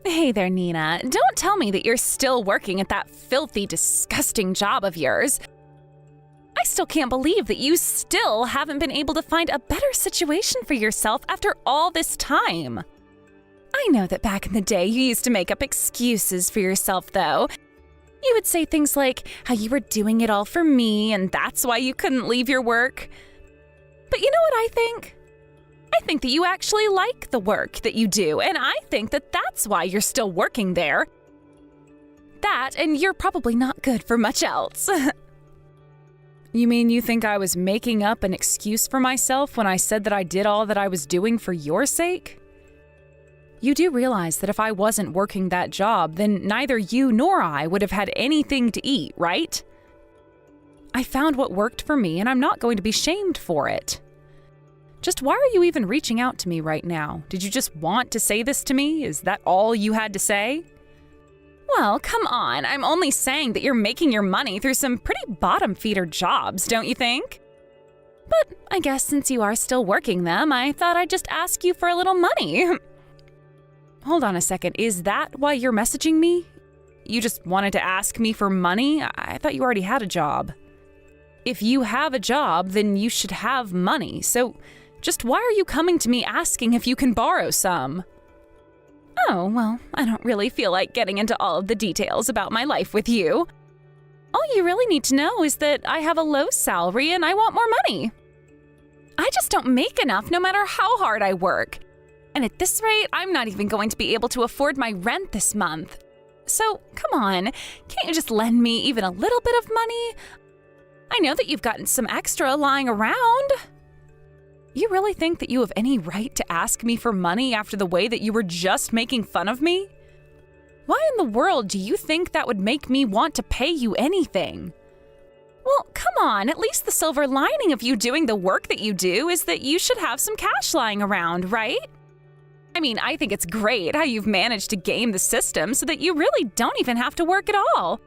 Hey there, Nina. Don't tell me that you're still working at that filthy, disgusting job of yours. I still can't believe that you still haven't been able to find a better situation for yourself after all this time. I know that back in the day you used to make up excuses for yourself, though. You would say things like how you were doing it all for me and that's why you couldn't leave your work. But you know what I think? I think that you actually like the work that you do, and I think that that's why you're still working there. That, and you're probably not good for much else. You mean you think I was making up an excuse for myself when I said that I did all that I was doing for your sake? You do realize that if I wasn't working that job, then neither you nor I would have had anything to eat, right? I found what worked for me, and I'm not going to be shamed for it. Just why are you even reaching out to me right now? Did you just want to say this to me? Is that all you had to say? Well, come on. I'm only saying that you're making your money through some pretty bottom-feeder jobs, don't you think? But I guess since you are still working them, I thought I'd just ask you for a little money. Hold on a second. Is that why you're messaging me? You just wanted to ask me for money? I thought you already had a job. If you have a job, then you should have money, so just why are you coming to me asking if you can borrow some? Oh, well, I don't really feel like getting into all of the details about my life with you. All you really need to know is that I have a low salary and I want more money. I just don't make enough no matter how hard I work. And at this rate, I'm not even going to be able to afford my rent this month. So, come on, can't you just lend me even a little bit of money? I know that you've gotten some extra lying around. You really think that you have any right to ask me for money after the way that you were just making fun of me? Why in the world do you think that would make me want to pay you anything? Well, come on, at least the silver lining of you doing the work that you do is that you should have some cash lying around, right? I mean, I think it's great how you've managed to game the system so that you really don't even have to work at all.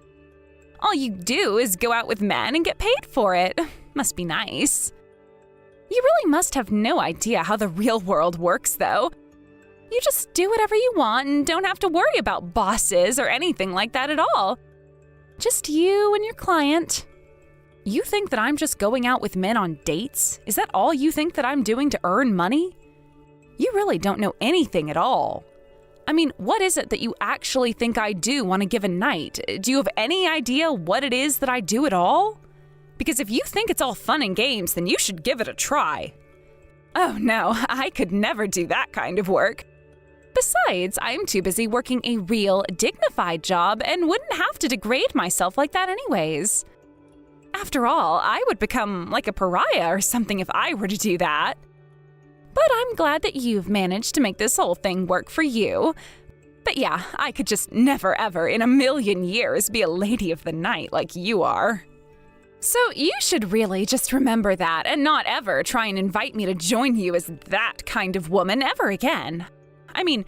All you do is go out with men and get paid for it. Must be nice. You really must have no idea how the real world works, though. You just do whatever you want and don't have to worry about bosses or anything like that at all. Just you and your client. You think that I'm just going out with men on dates? Is that all you think that I'm doing to earn money? You really don't know anything at all. I mean, what is it that you actually think I do on a given night? Do you have any idea what it is that I do at all? Because if you think it's all fun and games, then you should give it a try. Oh no, I could never do that kind of work. Besides, I'm too busy working a real, dignified job and wouldn't have to degrade myself like that anyways. After all, I would become like a pariah or something if I were to do that. But I'm glad that you've managed to make this whole thing work for you. But yeah, I could just never ever in a million years be a lady of the night like you are. So you should really just remember that and not ever try and invite me to join you as that kind of woman ever again. I mean,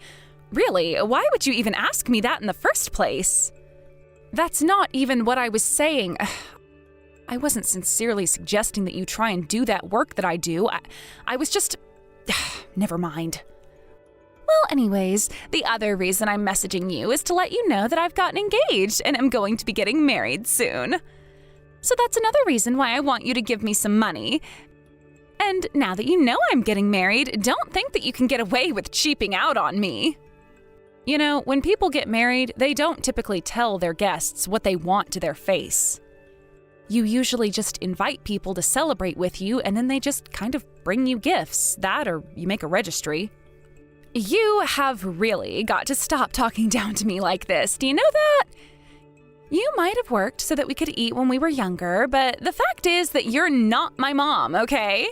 really, why would you even ask me that in the first place? That's not even what I was saying. I wasn't sincerely suggesting that you try and do that work that I do. I was just... Never mind. Well, anyways, the other reason I'm messaging you is to let you know that I've gotten engaged and am going to be getting married soon. So that's another reason why I want you to give me some money. And now that you know I'm getting married, don't think that you can get away with cheaping out on me. You know, when people get married, they don't typically tell their guests what they want to their face. You usually just invite people to celebrate with you, and then they just kind of bring you gifts. That or you make a registry. You have really got to stop talking down to me like this. Do you know that? You might have worked so that we could eat when we were younger, but the fact is that you're not my mom, okay?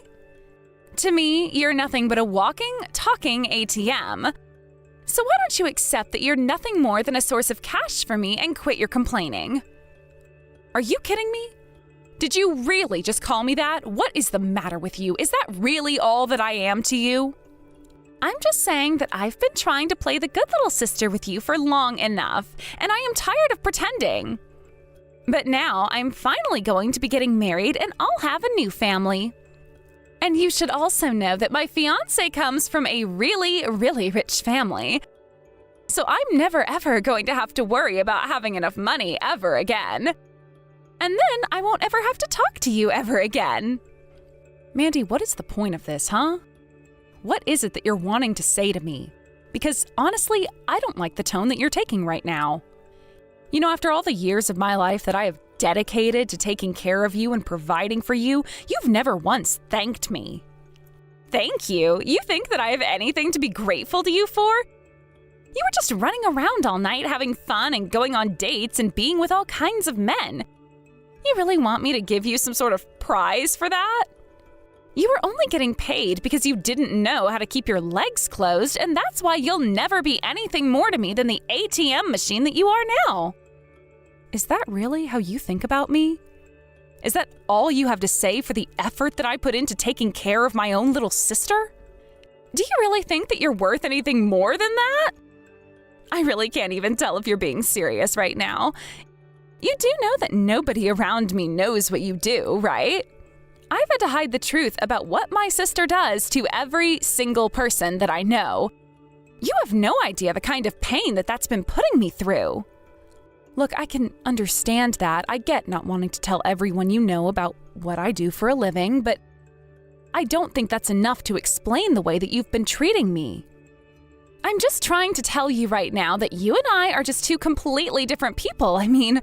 To me, you're nothing but a walking, talking ATM. So why don't you accept that you're nothing more than a source of cash for me and quit your complaining? Are you kidding me? Did you really just call me that? What is the matter with you? Is that really all that I am to you? I'm just saying that I've been trying to play the good little sister with you for long enough, and I am tired of pretending. But now I'm finally going to be getting married and I'll have a new family. And you should also know that my fiancé comes from a really, really rich family. So I'm never ever going to have to worry about having enough money ever again. And then I won't ever have to talk to you ever again. Mandy, what is the point of this, huh? What is it that you're wanting to say to me? Because honestly, I don't like the tone that you're taking right now. You know, after all the years of my life that I have dedicated to taking care of you and providing for you, you've never once thanked me. Thank you? You think that I have anything to be grateful to you for? You were just running around all night having fun and going on dates and being with all kinds of men. You really want me to give you some sort of prize for that? You were only getting paid because you didn't know how to keep your legs closed, and that's why you'll never be anything more to me than the ATM machine that you are now. Is that really how you think about me? Is that all you have to say for the effort that I put into taking care of my own little sister? Do you really think that you're worth anything more than that? I really can't even tell if you're being serious right now. You do know that nobody around me knows what you do, right? I've had to hide the truth about what my sister does to every single person that I know. You have no idea the kind of pain that that's been putting me through. Look, I can understand that. I get not wanting to tell everyone you know about what I do for a living, but I don't think that's enough to explain the way that you've been treating me. I'm just trying to tell you right now that you and I are just two completely different people. I mean,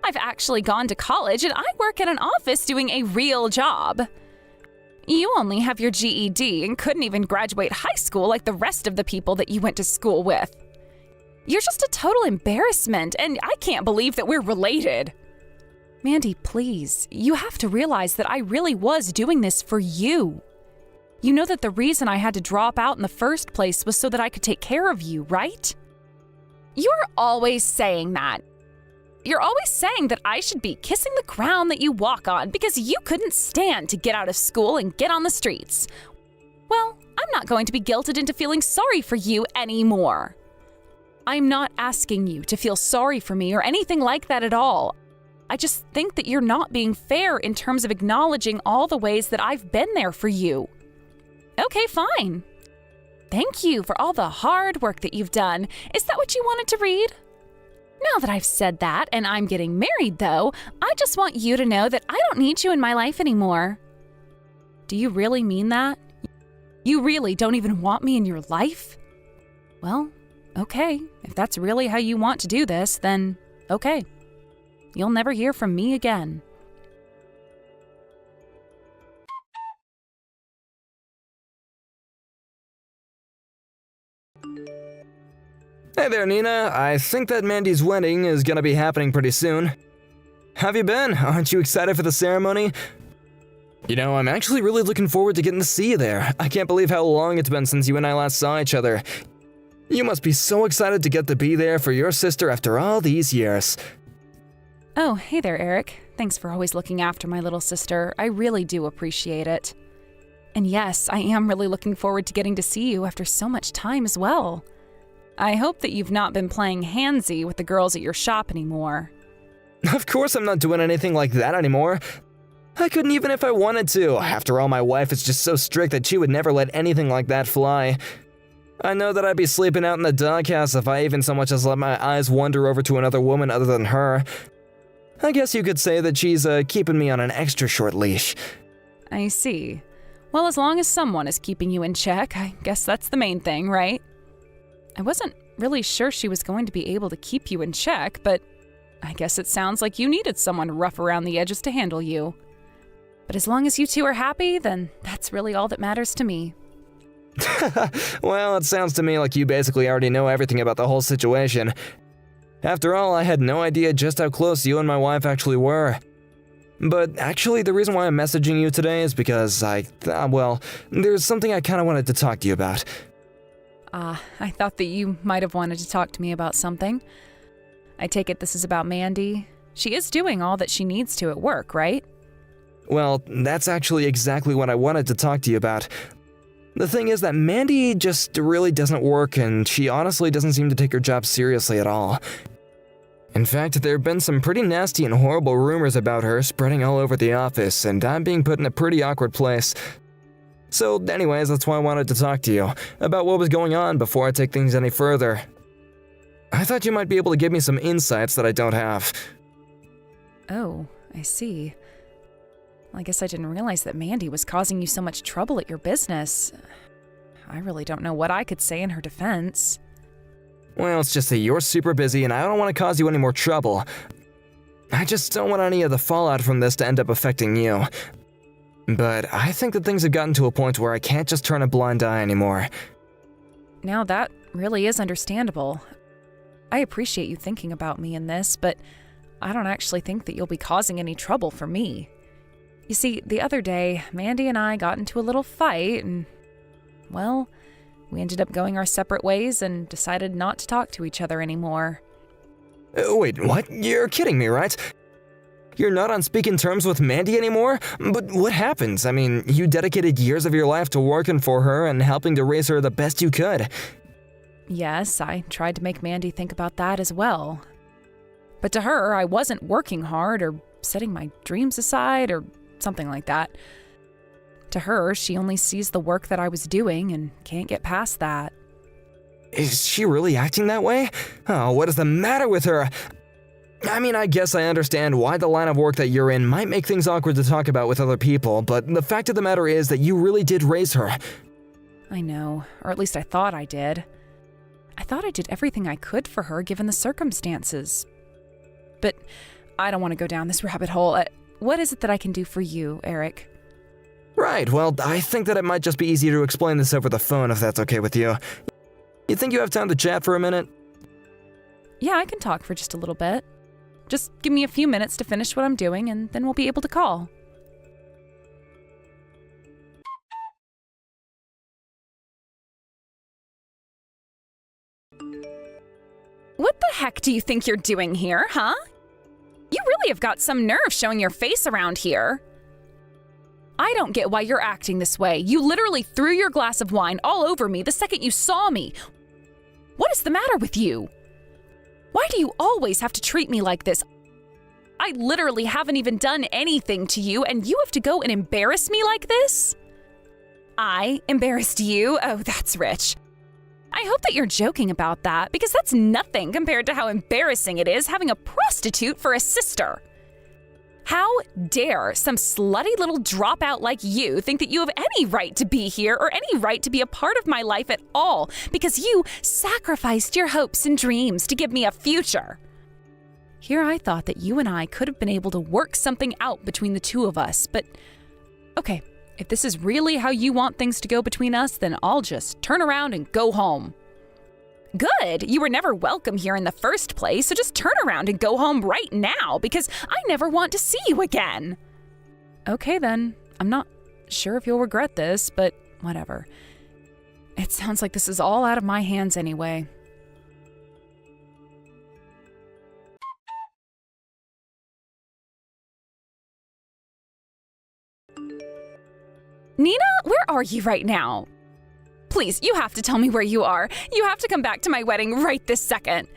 I've actually gone to college and I work in an office doing a real job. You only have your GED and couldn't even graduate high school like the rest of the people that you went to school with. You're just a total embarrassment, and I can't believe that we're related. Mandy, please, you have to realize that I really was doing this for you. You know that the reason I had to drop out in the first place was so that I could take care of you, right? You're always saying that. You're always saying that I should be kissing the ground that you walk on because you couldn't stand to get out of school and get on the streets. Well, I'm not going to be guilted into feeling sorry for you anymore. I'm not asking you to feel sorry for me or anything like that at all. I just think that you're not being fair in terms of acknowledging all the ways that I've been there for you. Okay, fine. Thank you for all the hard work that you've done. Is that what you wanted to read? Now that I've said that and I'm getting married, though, I just want you to know that I don't need you in my life anymore. Do you really mean that? You really don't even want me in your life? Well, okay. If that's really how you want to do this, then okay. You'll never hear from me again. Hey there, Nina. I think that Mandy's wedding is gonna be happening pretty soon. Have you been? Aren't you excited for the ceremony? You know, I'm actually really looking forward to getting to see you there. I can't believe how long it's been since you and I last saw each other. You must be so excited to get to be there for your sister after all these years. Oh, hey there, Eric. Thanks for always looking after my little sister. I really do appreciate it. And yes, I am really looking forward to getting to see you after so much time as well. I hope that you've not been playing handsy with the girls at your shop anymore. Of course I'm not doing anything like that anymore. I couldn't even if I wanted to. After all, my wife is just so strict that she would never let anything like that fly. I know that I'd be sleeping out in the doghouse if I even so much as let my eyes wander over to another woman other than her. I guess you could say that she's keeping me on an extra short leash. I see. Well, as long as someone is keeping you in check, I guess that's the main thing, right? I wasn't really sure she was going to be able to keep you in check, but I guess it sounds like you needed someone rough around the edges to handle you. But as long as you two are happy, then that's really all that matters to me. Well, it sounds to me like you basically already know everything about the whole situation. After all, I had no idea just how close you and my wife actually were. But actually, the reason why I'm messaging you today is because there's something I kind of wanted to talk to you about. I thought that you might have wanted to talk to me about something. I take it this is about Mandy. She is doing all that she needs to at work, right? Well, that's actually exactly what I wanted to talk to you about. The thing is that Mandy just really doesn't work, and she honestly doesn't seem to take her job seriously at all. In fact, there have been some pretty nasty and horrible rumors about her spreading all over the office, and I'm being put in a pretty awkward place. So anyways, that's why I wanted to talk to you, about what was going on before I take things any further. I thought you might be able to give me some insights that I don't have. Oh, I see. Well, I guess I didn't realize that Mandy was causing you so much trouble at your business. I really don't know what I could say in her defense. Well, it's just that you're super busy and I don't want to cause you any more trouble. I just don't want any of the fallout from this to end up affecting you. But I think that things have gotten to a point where I can't just turn a blind eye anymore. Now that really is understandable. I appreciate you thinking about me in this, but I don't actually think that you'll be causing any trouble for me. You see, the other day, Mandy and I got into a little fight and, well, we ended up going our separate ways and decided not to talk to each other anymore. Wait, what? You're kidding me, right? You're not on speaking terms with Mandy anymore? But what happens? I mean, you dedicated years of your life to working for her and helping to raise her the best you could. Yes, I tried to make Mandy think about that as well. But to her, I wasn't working hard or setting my dreams aside or something like that. To her, she only sees the work that I was doing and can't get past that. Is she really acting that way? Oh, what is the matter with her? I mean, I guess I understand why the line of work that you're in might make things awkward to talk about with other people, but the fact of the matter is that you really did raise her. I know, or at least I thought I did. I thought I did everything I could for her given the circumstances. But I don't want to go down this rabbit hole. What is it that I can do for you, Eric? Right, well, I think that it might just be easier to explain this over the phone if that's okay with you. You think you have time to chat for a minute? Yeah, I can talk for just a little bit. Just give me a few minutes to finish what I'm doing, and then we'll be able to call. What the heck do you think you're doing here, huh? You really have got some nerve showing your face around here. I don't get why you're acting this way. You literally threw your glass of wine all over me the second you saw me. What is the matter with you? Why do you always have to treat me like this? I literally haven't even done anything to you, and you have to go and embarrass me like this? I embarrassed you? Oh, that's rich. I hope that you're joking about that, because that's nothing compared to how embarrassing it is having a prostitute for a sister. How dare some slutty little dropout like you think that you have any right to be here or any right to be a part of my life at all because you sacrificed your hopes and dreams to give me a future? Here I thought that you and I could have been able to work something out between the two of us, but okay, if this is really how you want things to go between us, then I'll just turn around and go home. Good! You were never welcome here in the first place, so just turn around and go home right now, because I never want to see you again. Okay then, I'm not sure if you'll regret this, but whatever. It sounds like this is all out of my hands anyway. Nina, where are you right now? Please, you have to tell me where you are. You have to come back to my wedding right this second.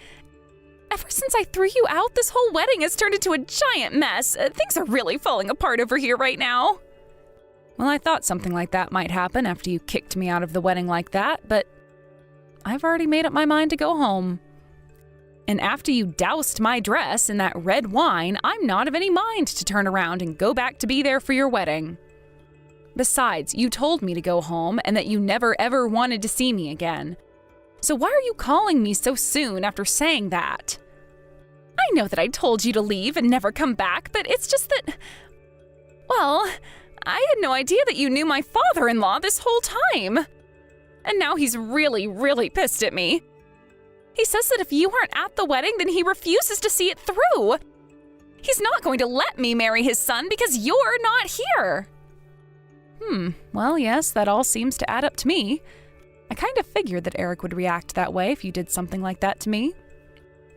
Ever since I threw you out, this whole wedding has turned into a giant mess. Things are really falling apart over here right now. Well, I thought something like that might happen after you kicked me out of the wedding like that, but I've already made up my mind to go home. And after you doused my dress in that red wine, I'm not of any mind to turn around and go back to be there for your wedding. Besides, you told me to go home and that you never ever wanted to see me again. So why are you calling me so soon after saying that? I know that I told you to leave and never come back, but it's just that, well, I had no idea that you knew my father-in-law this whole time. And now he's really, really pissed at me. He says that if you aren't at the wedding, then he refuses to see it through. He's not going to let me marry his son because you're not here. Well, yes, that all seems to add up to me. I kind of figured that Eric would react that way if you did something like that to me.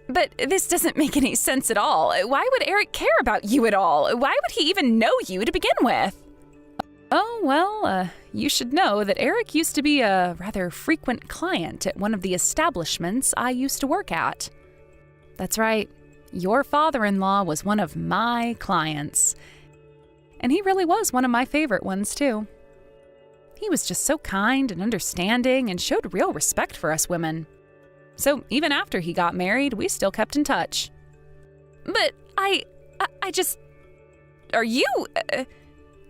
But this doesn't make any sense at all. Why would Eric care about you at all? Why would he even know you to begin with? Oh, well, you should know that Eric used to be a rather frequent client at one of the establishments I used to work at. That's right. Your father-in-law was one of my clients. And he really was one of my favorite ones, too. He was just so kind and understanding and showed real respect for us women. So even after he got married, we still kept in touch. But I just... Are you...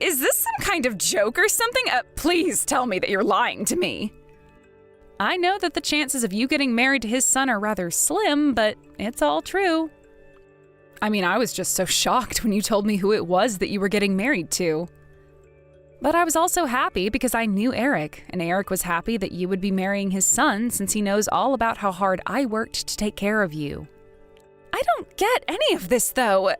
is this some kind of joke or something? Please tell me that you're lying to me. I know that the chances of you getting married to his son are rather slim, but it's all true. I mean, I was just so shocked when you told me who it was that you were getting married to. But I was also happy because I knew Eric, and Eric was happy that you would be marrying his son since he knows all about how hard I worked to take care of you. I don't get any of this, though.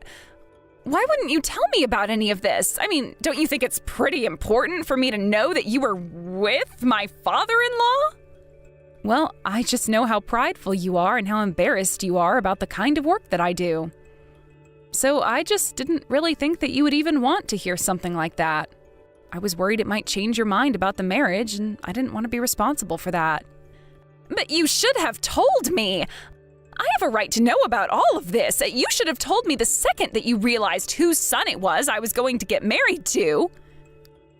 Why wouldn't you tell me about any of this? I mean, don't you think it's pretty important for me to know that you were with my father-in-law? Well, I just know how prideful you are and how embarrassed you are about the kind of work that I do. So I just didn't really think that you would even want to hear something like that. I was worried it might change your mind about the marriage, and I didn't want to be responsible for that. But you should have told me! I have a right to know about all of this. You should have told me the second that you realized whose son it was I was going to get married to.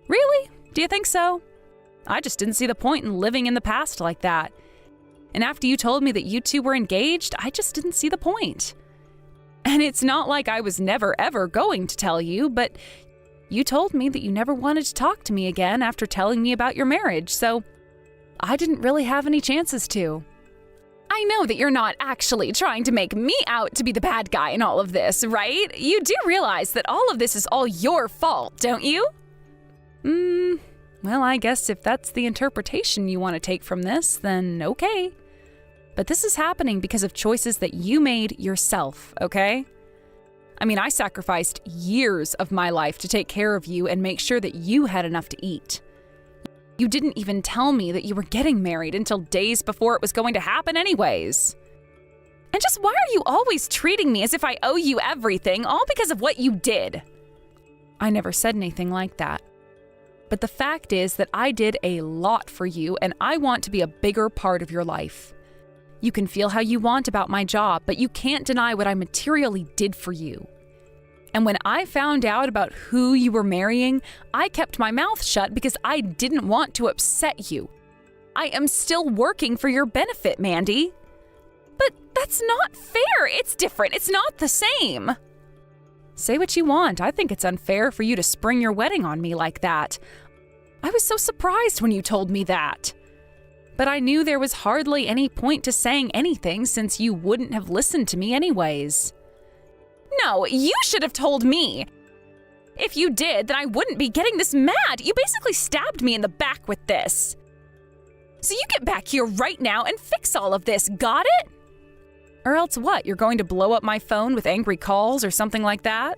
Really? Do you think so? I just didn't see the point in living in the past like that. And after you told me that you two were engaged, I just didn't see the point. And it's not like I was never ever going to tell you, but you told me that you never wanted to talk to me again after telling me about your marriage, so I didn't really have any chances to. I know that you're not actually trying to make me out to be the bad guy in all of this, right? You do realize that all of this is all your fault, don't you? Well, I guess if that's the interpretation you want to take from this, then okay. But this is happening because of choices that you made yourself, okay? I mean, I sacrificed years of my life to take care of you and make sure that you had enough to eat. You didn't even tell me that you were getting married until days before it was going to happen anyways. And just why are you always treating me as if I owe you everything, all because of what you did? I never said anything like that. But the fact is that I did a lot for you, and I want to be a bigger part of your life. You can feel how you want about my job, but you can't deny what I materially did for you. And when I found out about who you were marrying, I kept my mouth shut because I didn't want to upset you. I am still working for your benefit, Mandy. But that's not fair. It's different. It's not the same. Say what you want. I think it's unfair for you to spring your wedding on me like that. I was so surprised when you told me that. But I knew there was hardly any point to saying anything since you wouldn't have listened to me anyways. No, you should have told me. If you did, then I wouldn't be getting this mad. You basically stabbed me in the back with this. So you get back here right now and fix all of this, got it? Or else what, you're going to blow up my phone with angry calls or something like that?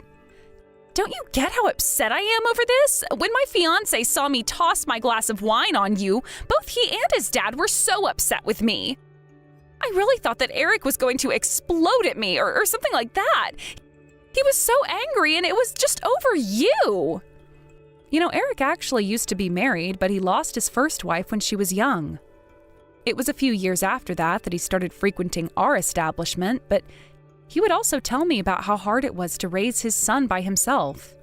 Don't you get how upset I am over this? When my fiancé saw me toss my glass of wine on you, both he and his dad were so upset with me. I really thought that Eric was going to explode at me or something like that. He was so angry and it was just over you. You know, Eric actually used to be married, but he lost his first wife when she was young. It was a few years after that he started frequenting our establishment, but he would also tell me about how hard it was to raise his son by himself.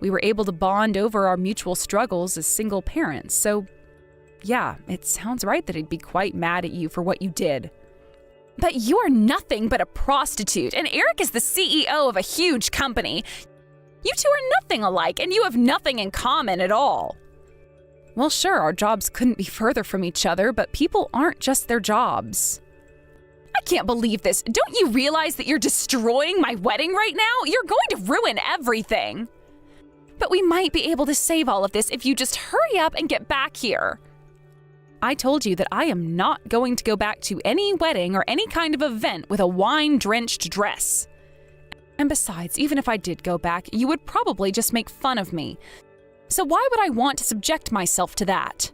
We were able to bond over our mutual struggles as single parents, so yeah, it sounds right that he'd be quite mad at you for what you did. But you are nothing but a prostitute, and Eric is the CEO of a huge company. You two are nothing alike, and you have nothing in common at all. Well, sure, our jobs couldn't be further from each other, but people aren't just their jobs. I can't believe this. Don't you realize that you're destroying my wedding right now? You're going to ruin everything. But we might be able to save all of this if you just hurry up and get back here. I told you that I am not going to go back to any wedding or any kind of event with a wine-drenched dress. And besides, even if I did go back, you would probably just make fun of me. So why would I want to subject myself to that?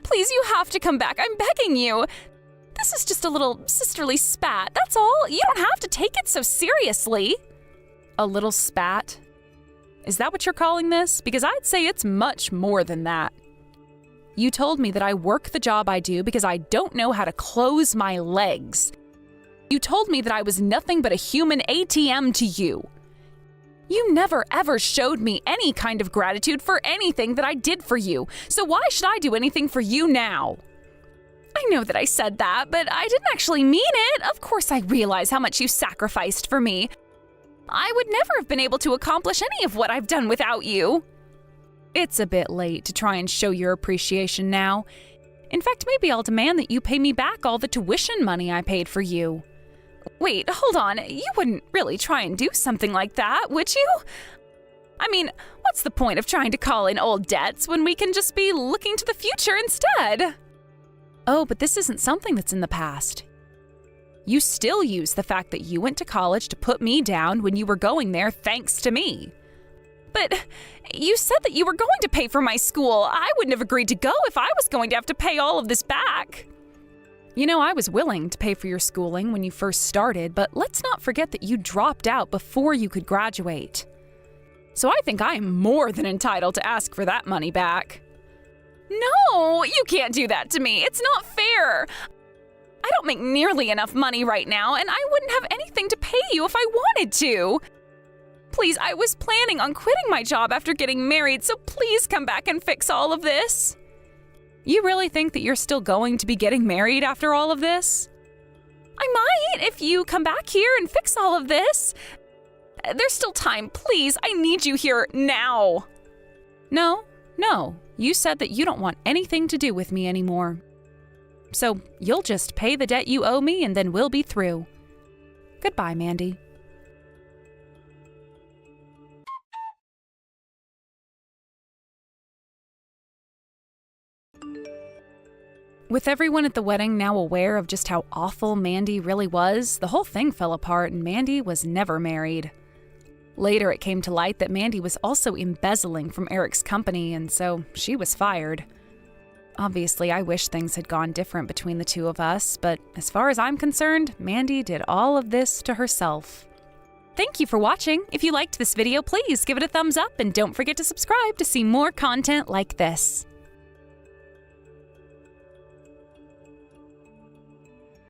Please, you have to come back. I'm begging you. This is just a little sisterly spat, that's all. You don't have to take it so seriously. A little spat? Is that what you're calling this? Because I'd say it's much more than that. You told me that I work the job I do because I don't know how to close my legs. You told me that I was nothing but a human ATM to you. You never ever showed me any kind of gratitude for anything that I did for you, so why should I do anything for you now? I know that I said that, but I didn't actually mean it. Of course I realize how much you sacrificed for me. I would never have been able to accomplish any of what I've done without you. It's a bit late to try and show your appreciation now. In fact, maybe I'll demand that you pay me back all the tuition money I paid for you. Wait, hold on. You wouldn't really try and do something like that, would you? I mean, what's the point of trying to call in old debts when we can just be looking to the future instead? Oh, but this isn't something that's in the past. You still use the fact that you went to college to put me down when you were going there thanks to me. But you said that you were going to pay for my school. I wouldn't have agreed to go if I was going to have to pay all of this back. You know, I was willing to pay for your schooling when you first started, but let's not forget that you dropped out before you could graduate. So I think I am more than entitled to ask for that money back. No, you can't do that to me. It's not fair. I don't make nearly enough money right now, and I wouldn't have anything to pay you if I wanted to. Please, I was planning on quitting my job after getting married, so please come back and fix all of this. You really think that you're still going to be getting married after all of this? I might, if you come back here and fix all of this. There's still time, please. I need you here now. No. You said that you don't want anything to do with me anymore. So you'll just pay the debt you owe me and then we'll be through. Goodbye, Mandy. With everyone at the wedding now aware of just how awful Mandy really was, the whole thing fell apart and Mandy was never married. Later, it came to light that Mandy was also embezzling from Eric's company, and so she was fired. Obviously, I wish things had gone different between the two of us, but as far as I'm concerned, Mandy did all of this to herself. Thank you for watching. If you liked this video, please give it a thumbs up and don't forget to subscribe to see more content like this.